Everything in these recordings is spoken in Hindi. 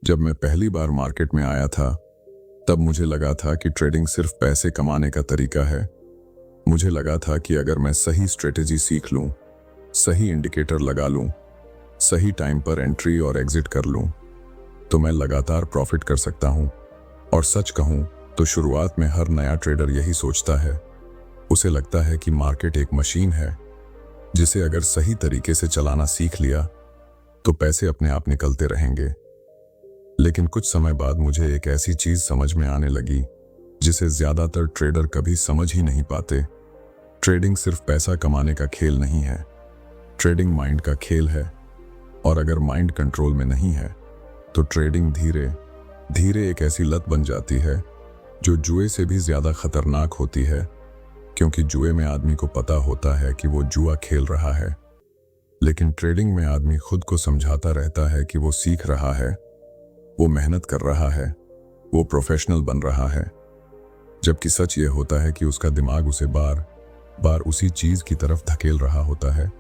जब मैं पहली बार मार्केट में आया था तब मुझे लगा था कि ट्रेडिंग सिर्फ पैसे कमाने का तरीका है। मुझे लगा था कि अगर मैं सही स्ट्रेटेजी सीख लूं, सही इंडिकेटर लगा लूं, सही टाइम पर एंट्री और एग्जिट कर लूं, तो मैं लगातार प्रॉफिट कर सकता हूं। और सच कहूं तो शुरुआत में हर नया ट्रेडर यही सोचता है। उसे लगता है कि मार्केट एक मशीन है जिसे अगर सही तरीके से चलाना सीख लिया तो पैसे अपने आप निकलते रहेंगे। लेकिन कुछ समय बाद मुझे एक ऐसी चीज समझ में आने लगी जिसे ज्यादातर ट्रेडर कभी समझ ही नहीं पाते। ट्रेडिंग सिर्फ पैसा कमाने का खेल नहीं है, ट्रेडिंग माइंड का खेल है। और अगर माइंड कंट्रोल में नहीं है तो ट्रेडिंग धीरे धीरे एक ऐसी लत बन जाती है जो जुए से भी ज्यादा खतरनाक होती है, क्योंकि जुए में आदमी को पता होता है कि वो जुआ खेल रहा है, लेकिन ट्रेडिंग में आदमी खुद को समझाता रहता है कि वो सीख रहा है, वो मेहनत कर रहा है, वो प्रोफेशनल बन रहा है। जबकि सच ये होता है कि उसका दिमाग उसे बार बार उसी चीज की तरफ धकेल रहा होता है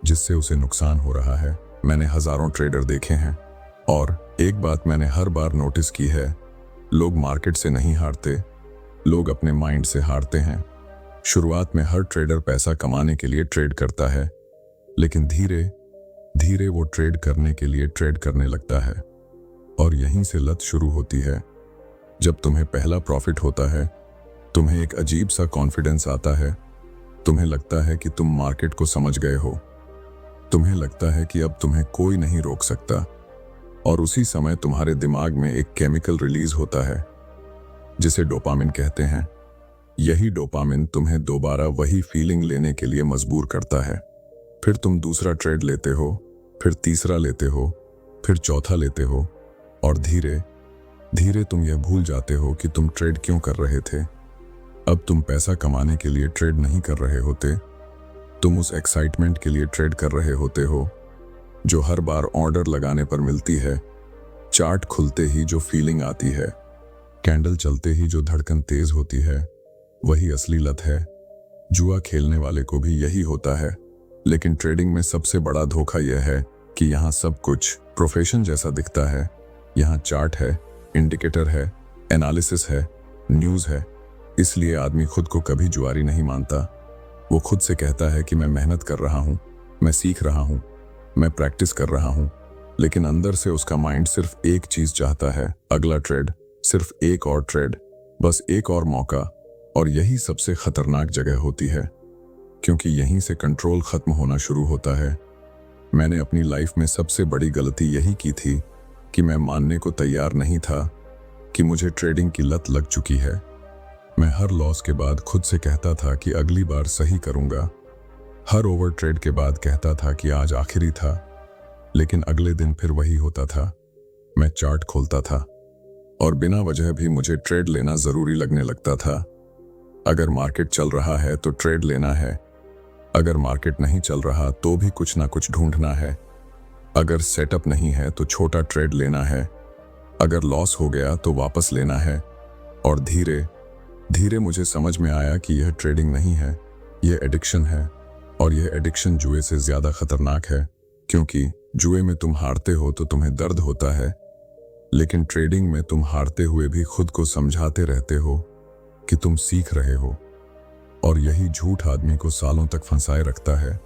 जिससे उसे नुकसान हो रहा है। मैंने हजारों ट्रेडर देखे हैं और एक बात मैंने हर बार नोटिस की है, लोग मार्केट से नहीं हारते, लोग अपने माइंड से हारते हैं। शुरुआत में हर ट्रेडर पैसा कमाने के लिए ट्रेड करता है, लेकिन धीरे धीरे वो ट्रेड करने के लिए ट्रेड करने लगता है और यहीं से लत शुरू होती है। जब तुम्हें पहला प्रॉफिट होता है, तुम्हें एक अजीब सा कॉन्फिडेंस आता है। तुम्हें लगता है कि तुम मार्केट को समझ गए हो, तुम्हें लगता है कि अब तुम्हें कोई नहीं रोक सकता। और उसी समय तुम्हारे दिमाग में एक केमिकल रिलीज होता है जिसे डोपामिन कहते हैं। यही डोपामिन तुम्हें दोबारा वही फीलिंग लेने के लिए मजबूर करता है। फिर तुम दूसरा ट्रेड लेते हो, फिर तीसरा लेते हो, फिर चौथा लेते हो और धीरे धीरे तुम यह भूल जाते हो कि तुम ट्रेड क्यों कर रहे थे। अब तुम पैसा कमाने के लिए ट्रेड नहीं कर रहे होते, तुम उस एक्साइटमेंट के लिए ट्रेड कर रहे होते हो जो हर बार ऑर्डर लगाने पर मिलती है। चार्ट खुलते ही जो फीलिंग आती है, कैंडल चलते ही जो धड़कन तेज होती है, वही असली लत है। जुआ खेलने वाले को भी यही होता है, लेकिन ट्रेडिंग में सबसे बड़ा धोखा यह है कि यहाँ सब कुछ प्रोफेशन जैसा दिखता है। यहाँ चार्ट है, इंडिकेटर है, एनालिसिस है, न्यूज़ है। इसलिए आदमी खुद को कभी जुआरी नहीं मानता। वो खुद से कहता है कि मैं मेहनत कर रहा हूँ, मैं सीख रहा हूँ, मैं प्रैक्टिस कर रहा हूँ, लेकिन अंदर से उसका माइंड सिर्फ एक चीज चाहता है, अगला ट्रेड, सिर्फ एक और ट्रेड, बस एक और मौका। और यही सबसे खतरनाक जगह होती है, क्योंकि यहीं से कंट्रोल खत्म होना शुरू होता है। मैंने अपनी लाइफ में सबसे बड़ी गलती यही की थी कि मैं मानने को तैयार नहीं था कि मुझे ट्रेडिंग की लत लग चुकी है। मैं हर लॉस के बाद खुद से कहता था कि अगली बार सही करूंगा। हर ओवर ट्रेड के बाद कहता था कि आज आखिरी था, लेकिन अगले दिन फिर वही होता था। मैं चार्ट खोलता था और बिना वजह भी मुझे ट्रेड लेना जरूरी लगने लगता था। अगर मार्केट चल रहा है तो ट्रेड लेना है, अगर मार्केट नहीं चल रहा तो भी कुछ ना कुछ ढूंढना है, अगर सेटअप नहीं है तो छोटा ट्रेड लेना है, अगर लॉस हो गया तो वापस लेना है। और धीरे धीरे मुझे समझ में आया कि यह ट्रेडिंग नहीं है, यह एडिक्शन है। और यह एडिक्शन जुए से ज्यादा खतरनाक है, क्योंकि जुए में तुम हारते हो तो तुम्हें दर्द होता है, लेकिन ट्रेडिंग में तुम हारते हुए भी खुद को समझाते रहते हो कि तुम सीख रहे हो। और यही झूठ आदमी को सालों तक फंसाए रखता है।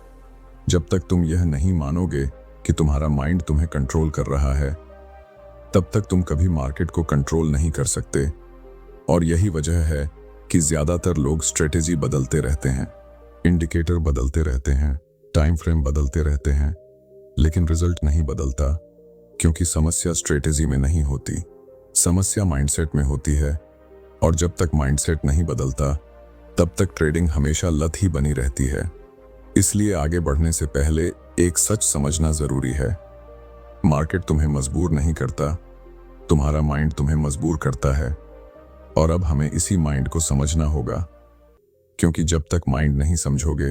जब तक तुम यह नहीं मानोगे कि तुम्हारा माइंड तुम्हें कंट्रोल कर रहा है, तब तक तुम कभी मार्केट को कंट्रोल नहीं कर सकते। और यही वजह है कि ज्यादातर लोग स्ट्रेटेजी बदलते रहते हैं, इंडिकेटर बदलते रहते हैं, टाइम फ्रेम बदलते रहते हैं, लेकिन रिजल्ट नहीं बदलता, क्योंकि समस्या स्ट्रेटेजी में नहीं होती, समस्या माइंडसेट में होती है। और जब तक माइंडसेट नहीं बदलता तब तक ट्रेडिंग हमेशा लत ही बनी रहती है। इसलिए आगे बढ़ने से पहले एक सच समझना जरूरी है, मार्केट तुम्हें मजबूर नहीं करता, तुम्हारा माइंड तुम्हें मजबूर करता है। और अब हमें इसी माइंड को समझना होगा, क्योंकि जब तक माइंड नहीं समझोगे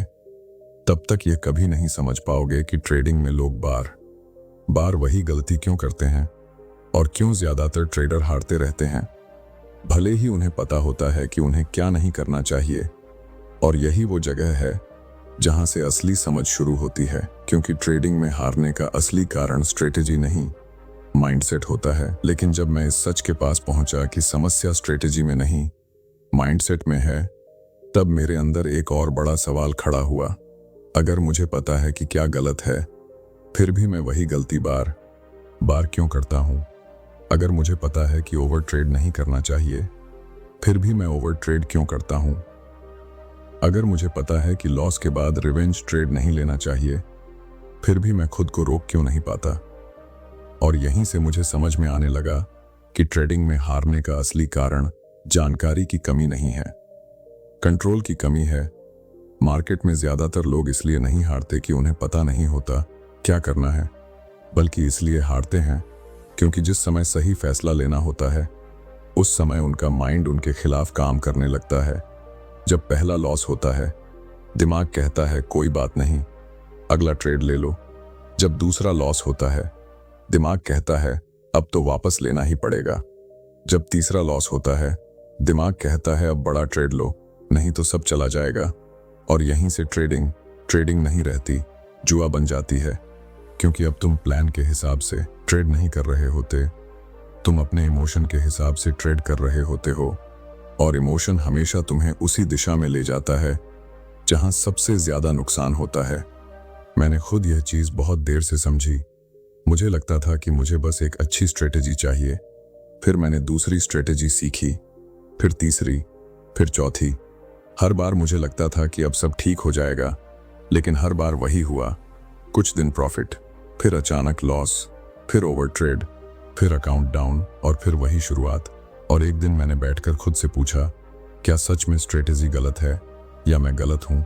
तब तक ये कभी नहीं समझ पाओगे कि ट्रेडिंग में लोग बार बार वही गलती क्यों करते हैं और क्यों ज्यादातर ट्रेडर हारते रहते हैं, भले ही उन्हें पता होता है कि उन्हें क्या नहीं करना चाहिए। और यही वो जगह है जहां से असली समझ शुरू होती है, क्योंकि ट्रेडिंग में हारने का असली कारण स्ट्रेटेजी नहीं, माइंडसेट होता है। लेकिन जब मैं इस सच के पास पहुंचा कि समस्या स्ट्रेटेजी में नहीं, माइंडसेट में है, तब मेरे अंदर एक और बड़ा सवाल खड़ा हुआ। अगर मुझे पता है कि क्या गलत है, फिर भी मैं वही गलती बार बार क्यों करता हूं? अगर मुझे पता है कि ओवर ट्रेड नहीं करना चाहिए, फिर भी मैं ओवर ट्रेड क्यों करता हूं? अगर मुझे पता है कि लॉस के बाद रिवेंज ट्रेड नहीं लेना चाहिए, फिर भी मैं खुद को रोक क्यों नहीं पाता? और यहीं से मुझे समझ में आने लगा कि ट्रेडिंग में हारने का असली कारण जानकारी की कमी नहीं है, कंट्रोल की कमी है। मार्केट में ज्यादातर लोग इसलिए नहीं हारते कि उन्हें पता नहीं होता क्या करना है, बल्कि इसलिए हारते हैं क्योंकि जिस समय सही फैसला लेना होता है, उस समय उनका माइंड उनके खिलाफ काम करने लगता है। जब पहला लॉस होता है, दिमाग कहता है कोई बात नहीं, अगला ट्रेड ले लो। जब दूसरा लॉस होता है, दिमाग कहता है अब तो वापस लेना ही पड़ेगा। जब तीसरा लॉस होता है, दिमाग कहता है अब बड़ा ट्रेड लो, नहीं तो सब चला जाएगा। और यहीं से ट्रेडिंग नहीं रहती, जुआ बन जाती है। क्योंकि अब तुम प्लान के हिसाब से ट्रेड नहीं कर रहे होते, तुम अपने इमोशन के हिसाब से ट्रेड कर रहे होते हो। और इमोशन हमेशा तुम्हें उसी दिशा में ले जाता है जहां सबसे ज्यादा नुकसान होता है। मैंने खुद यह चीज बहुत देर से समझी। मुझे लगता था कि मुझे बस एक अच्छी स्ट्रेटेजी चाहिए। फिर मैंने दूसरी स्ट्रेटेजी सीखी, फिर तीसरी, फिर चौथी। हर बार मुझे लगता था कि अब सब ठीक हो जाएगा, लेकिन हर बार वही हुआ। कुछ दिन प्रॉफिट, फिर अचानक लॉस, फिर ओवर ट्रेड, फिर अकाउंट डाउन, और फिर वही शुरुआत। और एक दिन मैंने बैठकर खुद से पूछा, क्या सच में स्ट्रेटेजी गलत है या मैं गलत हूं?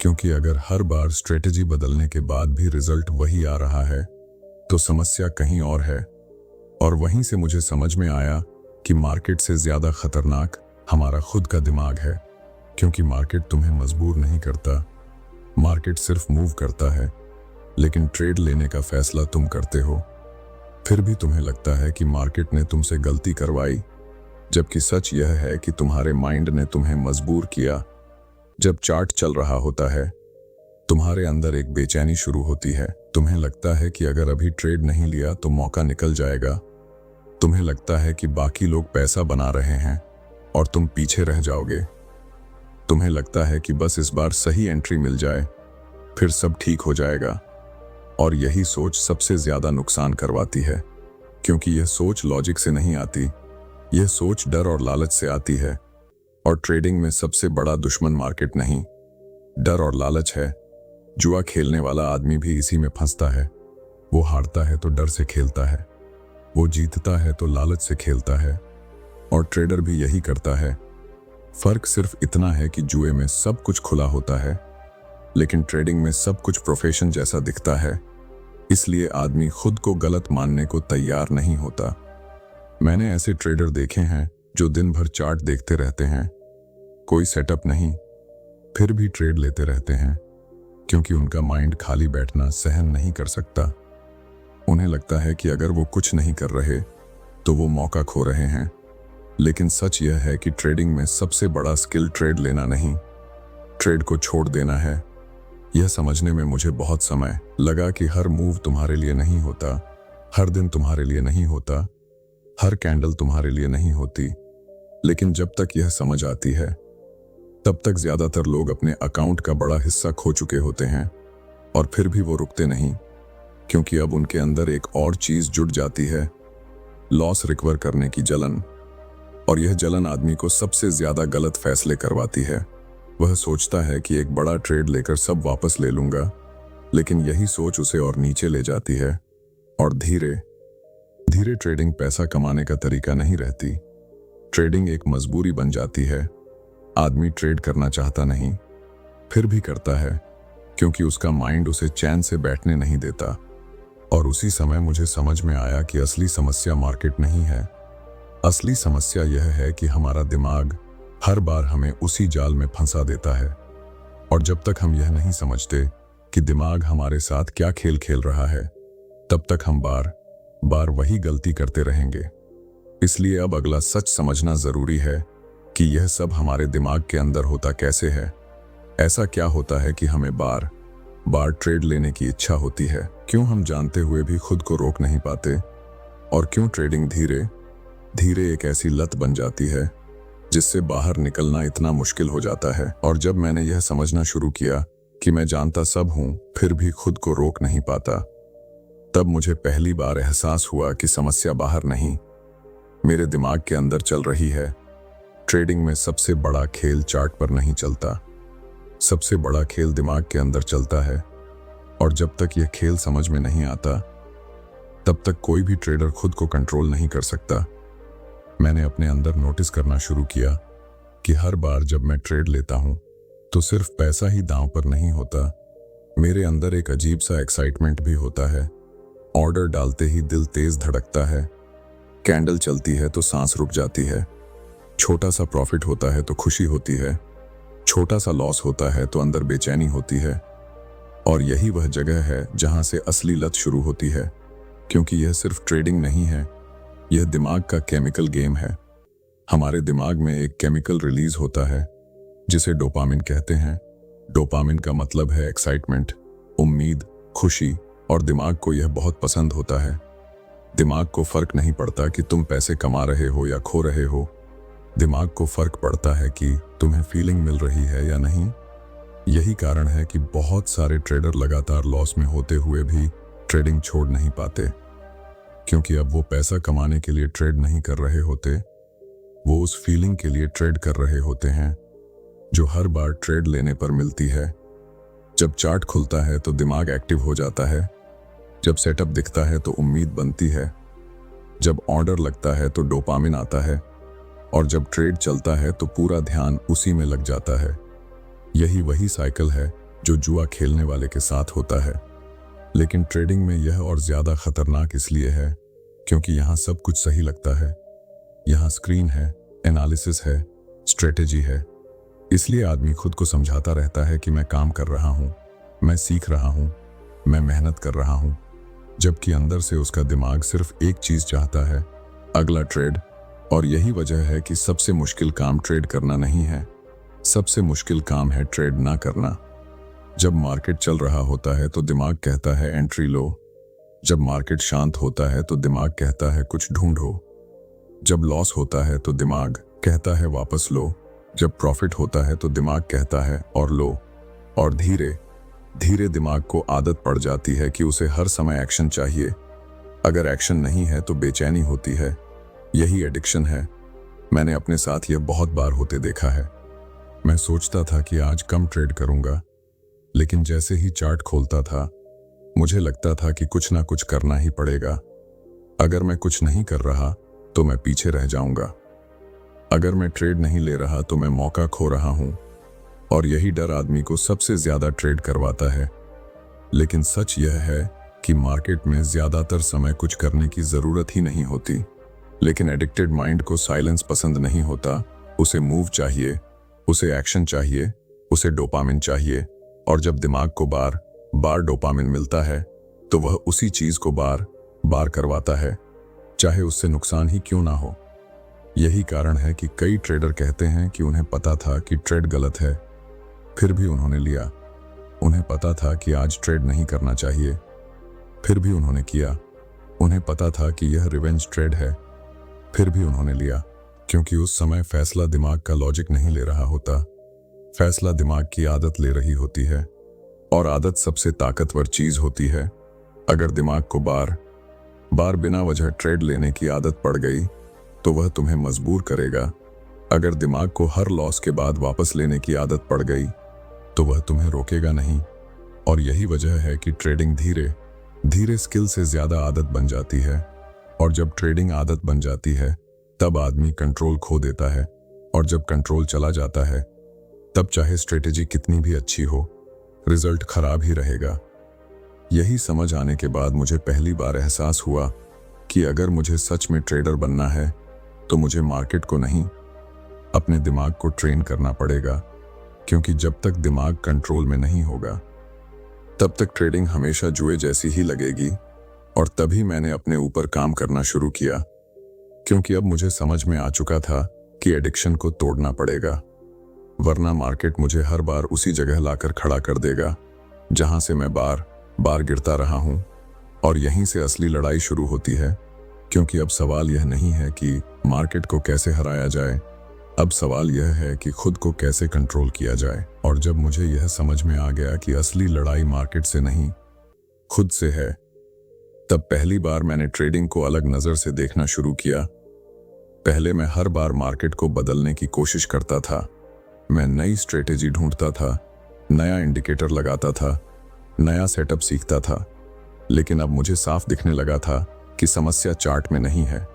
क्योंकि अगर हर बार स्ट्रेटेजी बदलने के बाद भी रिजल्ट वही आ रहा है, तो समस्या कहीं और है। और वहीं से मुझे समझ में आया कि मार्केट से ज्यादा खतरनाक हमारा खुद का दिमाग है। क्योंकि मार्केट तुम्हें मजबूर नहीं करता, मार्केट सिर्फ मूव करता है, लेकिन ट्रेड लेने का फैसला तुम करते हो। फिर भी तुम्हें लगता है कि मार्केट ने तुमसे गलती करवाई, जबकि सच यह है कि तुम्हारे माइंड ने तुम्हें मजबूर किया। जब चार्ट चल रहा होता है, तुम्हारे अंदर एक बेचैनी शुरू होती है। तुम्हें लगता है कि अगर अभी ट्रेड नहीं लिया तो मौका निकल जाएगा। तुम्हें लगता है कि बाकी लोग पैसा बना रहे हैं और तुम पीछे रह जाओगे। तुम्हें लगता है कि बस इस बार सही एंट्री मिल जाए, फिर सब ठीक हो जाएगा। और यही सोच सबसे ज्यादा नुकसान करवाती है, क्योंकि यह सोच लॉजिक से नहीं आती, यह सोच डर और लालच से आती है। और ट्रेडिंग में सबसे बड़ा दुश्मन मार्केट नहीं, डर और लालच है। जुआ खेलने वाला आदमी भी इसी में फंसता है। वो हारता है तो डर से खेलता है, वो जीतता है तो लालच से खेलता है। और ट्रेडर भी यही करता है। फर्क सिर्फ इतना है कि जुए में सब कुछ खुला होता है, लेकिन ट्रेडिंग में सब कुछ प्रोफेशन जैसा दिखता है। इसलिए आदमी खुद को गलत मानने को तैयार नहीं होता। मैंने ऐसे ट्रेडर देखे हैं जो दिन भर चार्ट देखते रहते हैं, कोई सेटअप नहीं, फिर भी ट्रेड लेते रहते हैं, क्योंकि उनका माइंड खाली बैठना सहन नहीं कर सकता। उन्हें लगता है कि अगर वो कुछ नहीं कर रहे तो वो मौका खो रहे हैं। लेकिन सच यह है कि ट्रेडिंग में सबसे बड़ा स्किल ट्रेड लेना नहीं, ट्रेड को छोड़ देना है। यह समझने में मुझे बहुत समय लगा कि हर मूव तुम्हारे लिए नहीं होता, हर दिन तुम्हारे लिए नहीं होता, हर कैंडल तुम्हारे लिए नहीं होती। लेकिन जब तक यह समझ आती है, तब तक ज्यादातर लोग अपने अकाउंट का बड़ा हिस्सा खो चुके होते हैं। और फिर भी वो रुकते नहीं, क्योंकि अब उनके अंदर एक और चीज जुड़ जाती है, लॉस रिकवर करने की जलन। और यह जलन आदमी को सबसे ज्यादा गलत फैसले करवाती है। वह सोचता है कि एक बड़ा ट्रेड लेकर सब वापस ले लूंगा, लेकिन यही सोच उसे और नीचे ले जाती है। और धीरे धीरे ट्रेडिंग पैसा कमाने का तरीका नहीं रहती, ट्रेडिंग एक मजबूरी बन जाती है। आदमी ट्रेड करना चाहता नहीं, फिर भी करता है, क्योंकि उसका माइंड उसे चैन से बैठने नहीं देता। और उसी समय मुझे समझ में आया कि असली समस्या मार्केट नहीं है, असली समस्या यह है कि हमारा दिमाग हर बार हमें उसी जाल में फंसा देता है। और जब तक हम यह नहीं समझते कि दिमाग हमारे साथ क्या खेल खेल रहा है, तब तक हम बार बार वही गलती करते रहेंगे। इसलिए अब अगला सच समझना जरूरी है कि यह सब हमारे दिमाग के अंदर होता कैसे है। ऐसा क्या होता है कि हमें बार बार ट्रेड लेने की इच्छा होती है? क्यों हम जानते हुए भी खुद को रोक नहीं पाते? और क्यों ट्रेडिंग धीरे धीरे एक ऐसी लत बन जाती है जिससे बाहर निकलना इतना मुश्किल हो जाता है। और जब मैंने यह समझना शुरू किया कि मैं जानता सब हूं फिर भी खुद को रोक नहीं पाता, तब मुझे पहली बार एहसास हुआ कि समस्या बाहर नहीं, मेरे दिमाग के अंदर चल रही है। ट्रेडिंग में सबसे बड़ा खेल चार्ट पर नहीं चलता, सबसे बड़ा खेल दिमाग के अंदर चलता है। और जब तक यह खेल समझ में नहीं आता तब तक कोई भी ट्रेडर खुद को कंट्रोल नहीं कर सकता। मैंने अपने अंदर नोटिस करना शुरू किया कि हर बार जब मैं ट्रेड लेता हूं तो सिर्फ पैसा ही दांव पर नहीं होता, मेरे अंदर एक अजीब सा एक्साइटमेंट भी होता है। ऑर्डर डालते ही दिल तेज धड़कता है, कैंडल चलती है तो सांस रुक जाती है, छोटा सा प्रॉफिट होता है तो खुशी होती है, छोटा सा लॉस होता है तो अंदर बेचैनी होती है। और यही वह जगह है जहां से असली लत शुरू होती है, क्योंकि यह सिर्फ ट्रेडिंग नहीं है, यह दिमाग का केमिकल गेम है। हमारे दिमाग में एक केमिकल रिलीज होता है जिसे डोपामिन कहते हैं। डोपामिन का मतलब है एक्साइटमेंट, उम्मीद, खुशी, और दिमाग को यह बहुत पसंद होता है। दिमाग को फर्क नहीं पड़ता कि तुम पैसे कमा रहे हो या खो रहे हो, दिमाग को फर्क पड़ता है कि तुम्हें फीलिंग मिल रही है या नहीं। यही कारण है कि बहुत सारे ट्रेडर लगातार लॉस में होते हुए भी ट्रेडिंग छोड़ नहीं पाते, क्योंकि अब वो पैसा कमाने के लिए ट्रेड नहीं कर रहे होते, वो उस फीलिंग के लिए ट्रेड कर रहे होते हैं जो हर बार ट्रेड लेने पर मिलती है। जब चार्ट खुलता है तो दिमाग एक्टिव हो जाता है, जब सेटअप दिखता है तो उम्मीद बनती है, जब ऑर्डर लगता है तो डोपामिन आता है, और जब ट्रेड चलता है तो पूरा ध्यान उसी में लग जाता है। यही वही साइकिल है जो जुआ खेलने वाले के साथ होता है। लेकिन ट्रेडिंग में यह और ज्यादा खतरनाक इसलिए है क्योंकि यहाँ सब कुछ सही लगता है। यहाँ स्क्रीन है, एनालिसिस है, स्ट्रेटेजी है, इसलिए आदमी खुद को समझाता रहता है कि मैं काम कर रहा हूं, मैं सीख रहा हूं, मैं मेहनत कर रहा हूं, जबकि अंदर से उसका दिमाग सिर्फ एक चीज चाहता है, अगला ट्रेड। और यही वजह है कि सबसे मुश्किल काम ट्रेड करना नहीं है, सबसे मुश्किल काम है ट्रेड ना करना। जब मार्केट चल रहा होता है तो दिमाग कहता है एंट्री लो, जब मार्केट शांत होता है तो दिमाग कहता है कुछ ढूंढो, जब लॉस होता है तो दिमाग कहता है वापस लो, जब प्रॉफिट होता है तो दिमाग कहता है और लो। और धीरे धीरे दिमाग को आदत पड़ जाती है कि उसे हर समय एक्शन चाहिए, अगर एक्शन नहीं है तो बेचैनी होती है। यही एडिक्शन है। मैंने अपने साथ यह बहुत बार होते देखा है। मैं सोचता था कि आज कम ट्रेड करूंगा, लेकिन जैसे ही चार्ट खोलता था मुझे लगता था कि कुछ ना कुछ करना ही पड़ेगा। अगर मैं कुछ नहीं कर रहा तो मैं पीछे रह जाऊंगा, अगर मैं ट्रेड नहीं ले रहा तो मैं मौका खो रहा हूं। और यही डर आदमी को सबसे ज्यादा ट्रेड करवाता है। लेकिन सच यह है कि मार्केट में ज्यादातर समय कुछ करने की जरूरत ही नहीं होती, लेकिन एडिक्टेड माइंड को साइलेंस पसंद नहीं होता, उसे मूव चाहिए, उसे एक्शन चाहिए, उसे डोपामिन चाहिए। और जब दिमाग को बार बार डोपामिन मिलता है तो वह उसी चीज को बार बार करवाता है, चाहे उससे नुकसान ही क्यों ना हो। यही कारण है कि कई ट्रेडर कहते हैं कि उन्हें पता था कि ट्रेड गलत है, फिर भी उन्होंने लिया। उन्हें पता था कि आज ट्रेड नहीं करना चाहिए, फिर भी उन्होंने किया। उन्हें पता था कि यह रिवेंज ट्रेड है, फिर भी उन्होंने लिया, क्योंकि उस समय फैसला दिमाग का लॉजिक नहीं ले रहा होता, फैसला दिमाग की आदत ले रही होती है। और आदत सबसे ताकतवर चीज होती है। अगर दिमाग को बार बार बिना वजह ट्रेड लेने की आदत पड़ गई तो वह तुम्हें मजबूर करेगा। अगर दिमाग को हर लॉस के बाद वापस लेने की आदत पड़ गई तो वह तुम्हें रोकेगा नहीं। और यही वजह है कि ट्रेडिंग धीरे धीरे स्किल से ज्यादा आदत बन जाती है। और जब ट्रेडिंग आदत बन जाती है तब आदमी कंट्रोल खो देता है, और जब कंट्रोल चला जाता है तब चाहे स्ट्रेटेजी कितनी भी अच्छी हो, रिजल्ट खराब ही रहेगा। यही समझ आने के बाद मुझे पहली बार एहसास हुआ कि अगर मुझे सच में ट्रेडर बनना है तो मुझे मार्केट को नहीं, अपने दिमाग को ट्रेन करना पड़ेगा, क्योंकि जब तक दिमाग कंट्रोल में नहीं होगा तब तक ट्रेडिंग हमेशा जुए जैसी ही लगेगी। और तभी मैंने अपने ऊपर काम करना शुरू किया, क्योंकि अब मुझे समझ में आ चुका था कि एडिक्शन को तोड़ना पड़ेगा, वरना मार्केट मुझे हर बार उसी जगह लाकर खड़ा कर देगा जहां से मैं बार बार गिरता रहा हूं। और यहीं से असली लड़ाई शुरू होती है, क्योंकि अब सवाल यह नहीं है कि मार्केट को कैसे हराया जाए, अब सवाल यह है कि खुद को कैसे कंट्रोल किया जाए। और जब मुझे यह समझ में आ गया कि असली लड़ाई मार्केट से नहीं, खुद से है, तब पहली बार मैंने ट्रेडिंग को अलग नजर से देखना शुरू किया। पहले मैं हर बार मार्केट को बदलने की कोशिश करता था। मैं नई स्ट्रेटेजी ढूंढता था, नया इंडिकेटर लगाता था, नया सेटअप सीखता था। लेकिन अब मुझे साफ दिखने लगा था कि समस्या चार्ट में नहीं है,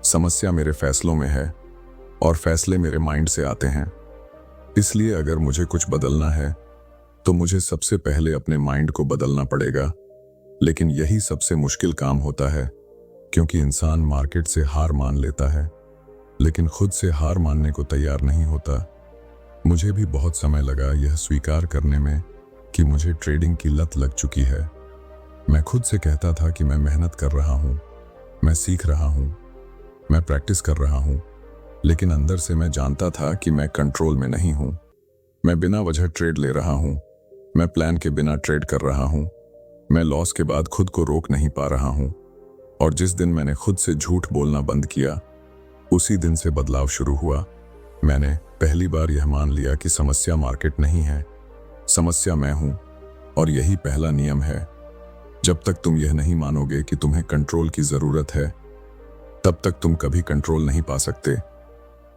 समस्या मेरे फैसलों में है, और फैसले मेरे माइंड से आते हैं। इसलिए अगर मुझे कुछ बदलना है तो मुझे सबसे पहले अपने माइंड को बदलना पड़ेगा। लेकिन यही सबसे मुश्किल काम होता है, क्योंकि इंसान मार्केट से हार मान लेता है लेकिन खुद से हार मानने को तैयार नहीं होता। मुझे भी बहुत समय लगा यह स्वीकार करने में कि मुझे ट्रेडिंग की लत लग चुकी है। मैं खुद से कहता था कि मैं मेहनत कर रहा हूँ, मैं सीख रहा हूँ, मैं प्रैक्टिस कर रहा हूँ, लेकिन अंदर से मैं जानता था कि मैं कंट्रोल में नहीं हूँ। मैं बिना वजह ट्रेड ले रहा हूँ, मैं प्लान के बिना ट्रेड कर रहा हूँ, मैं लॉस के बाद खुद को रोक नहीं पा रहा हूँ। और जिस दिन मैंने खुद से झूठ बोलना बंद किया, उसी दिन से बदलाव शुरू हुआ। मैंने पहली बार यह मान लिया कि समस्या मार्केट नहीं है, समस्या मैं हूं। और यही पहला नियम है, जब तक तुम यह नहीं मानोगे कि तुम्हें कंट्रोल की जरूरत है, तब तक तुम कभी कंट्रोल नहीं पा सकते।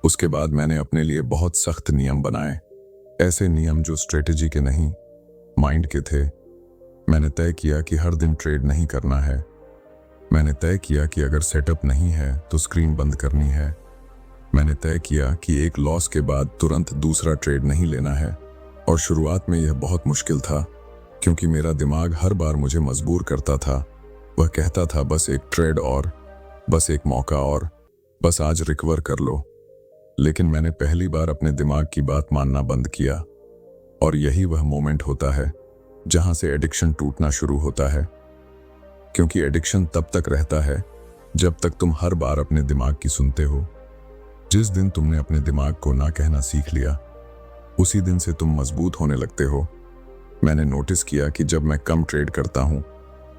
उसके बाद मैंने अपने लिए बहुत सख्त नियम बनाए, ऐसे नियम जो स्ट्रेटेजी के नहीं, माइंड के थे। मैंने तय किया कि हर दिन ट्रेड नहीं करना है। मैंने तय किया कि अगर सेटअप नहीं है तो स्क्रीन बंद करनी है। मैंने तय किया कि एक लॉस के बाद तुरंत दूसरा ट्रेड नहीं लेना है। और शुरुआत में यह बहुत मुश्किल था, क्योंकि मेरा दिमाग हर बार मुझे मजबूर करता था। वह कहता था बस एक ट्रेड और, बस एक मौका और, बस आज रिकवर कर लो। लेकिन मैंने पहली बार अपने दिमाग की बात मानना बंद किया। और यही वह मोमेंट होता है जहां से एडिक्शन टूटना शुरू होता है। क्योंकि एडिक्शन तब तक रहता है जब तक तुम हर बार अपने दिमाग की सुनते हो। जिस दिन तुमने अपने दिमाग को ना कहना सीख लिया, उसी दिन से तुम मजबूत होने लगते हो। मैंने नोटिस किया कि जब मैं कम ट्रेड करता हूं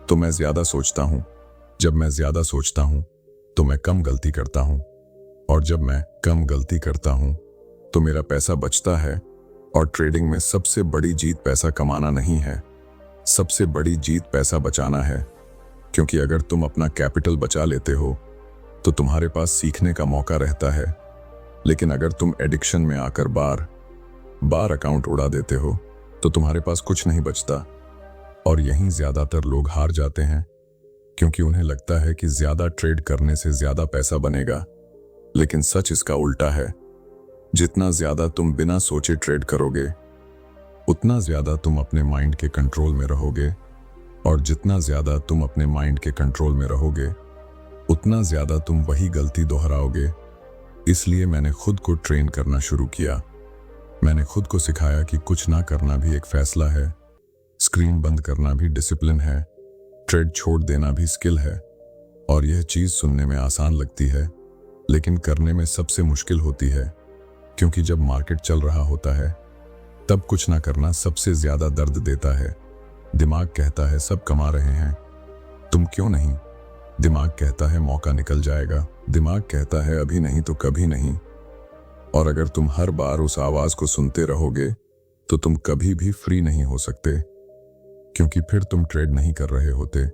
तो मैं ज्यादा सोचता हूं, जब मैं ज्यादा सोचता हूं तो मैं कम गलती करता हूं, और जब मैं कम गलती करता हूं तो मेरा पैसा बचता है। और ट्रेडिंग में सबसे बड़ी जीत पैसा कमाना नहीं है, सबसे बड़ी जीत पैसा बचाना है। क्योंकि अगर तुम अपना कैपिटल बचा लेते हो तो तुम्हारे पास सीखने का मौका रहता है। लेकिन अगर तुम एडिक्शन में आकर बार बार अकाउंट उड़ा देते हो तो तुम्हारे पास कुछ नहीं बचता। और यहीं ज्यादातर लोग हार जाते हैं, क्योंकि उन्हें लगता है कि ज्यादा ट्रेड करने से ज्यादा पैसा बनेगा। लेकिन सच इसका उल्टा है। जितना ज्यादा तुम बिना सोचे ट्रेड करोगे, उतना ज्यादा तुम अपने माइंड के कंट्रोल में रहोगे। और जितना ज्यादा तुम अपने माइंड के कंट्रोल में रहोगे, उतना ज्यादा तुम वही गलती दोहराओगे। इसलिए मैंने खुद को ट्रेन करना शुरू किया। मैंने खुद को सिखाया कि कुछ ना करना भी एक फैसला है, स्क्रीन बंद करना भी डिसिप्लिन है, ट्रेड छोड़ देना भी स्किल है। और यह चीज सुनने में आसान लगती है, लेकिन करने में सबसे मुश्किल होती है। क्योंकि जब मार्केट चल रहा होता है, तब कुछ ना करना सबसे ज्यादा दर्द देता है। दिमाग कहता है सब कमा रहे हैं, तुम क्यों नहीं? दिमाग कहता है मौका निकल जाएगा, दिमाग कहता है अभी नहीं तो कभी नहीं। और अगर तुम हर बार उस आवाज को सुनते रहोगे तो तुम कभी भी फ्री नहीं हो सकते, क्योंकि फिर तुम ट्रेड नहीं कर रहे होते,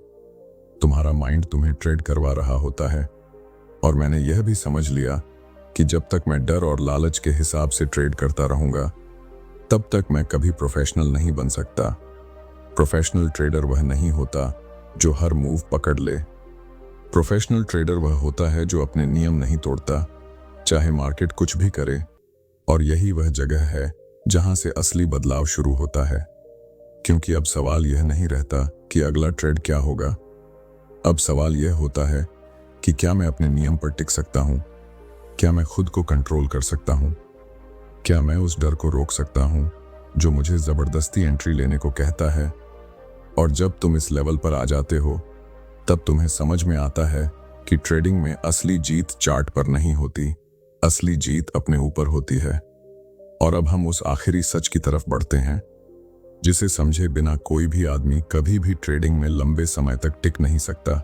तुम्हारा माइंड तुम्हें ट्रेड करवा रहा होता है। और मैंने यह भी समझ लिया कि जब तक मैं डर और लालच के हिसाब से ट्रेड करता रहूंगा, तब तक मैं कभी प्रोफेशनल नहीं बन सकता। प्रोफेशनल ट्रेडर वह नहीं होता जो हर मूव पकड़ ले। प्रोफेशनल ट्रेडर वह होता है जो अपने नियम नहीं तोड़ता, चाहे मार्केट कुछ भी करे। और यही वह जगह है जहां से असली बदलाव शुरू होता है। क्योंकि अब सवाल यह नहीं रहता कि अगला ट्रेड क्या होगा, अब सवाल यह होता है कि क्या मैं अपने नियम पर टिक सकता हूं, क्या मैं खुद को कंट्रोल कर सकता हूं, क्या मैं उस डर को रोक सकता हूं जो मुझे जबरदस्ती एंट्री लेने को कहता है। और जब तुम इस लेवल पर आ जाते हो, तब तुम्हें समझ में आता है कि ट्रेडिंग में असली जीत चार्ट पर नहीं होती, असली जीत अपने ऊपर होती है। और अब हम उस आखिरी सच की तरफ बढ़ते हैं जिसे समझे बिना कोई भी आदमी कभी भी ट्रेडिंग में लंबे समय तक टिक नहीं सकता।